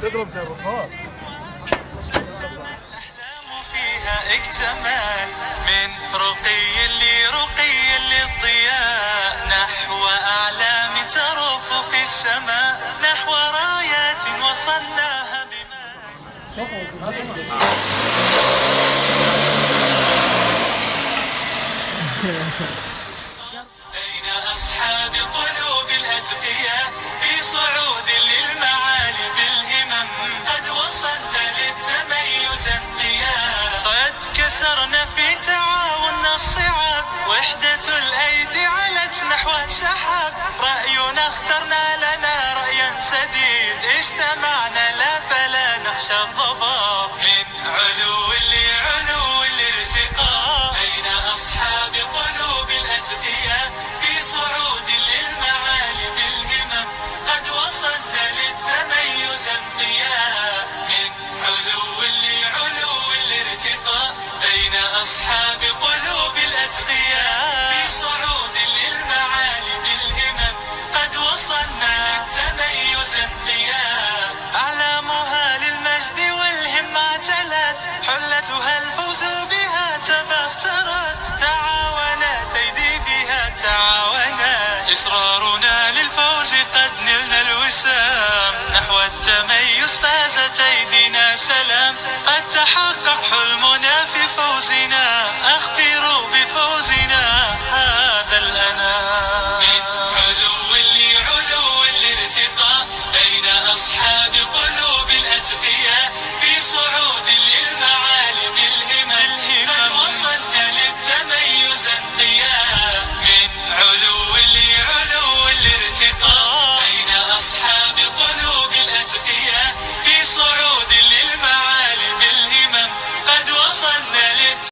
تضرب زي الرصاص. الأحلام فيها اكتمال، من رقي لرقي للضياء، نحو أعلام ترف في السماء، نحو رايات وصلناها بما بين أصحاب القلوب الأتقياء، في صعود للمعالي بالهمم، قد وصلنا للتميز انقياء، قد كسرنا في تعاوننا الصعاب، وحدة الأيدي علت نحو السحاب، رأينا اخترنا لنا رأيا سديد، اجتمعنا لا فلا نخشى الضباب.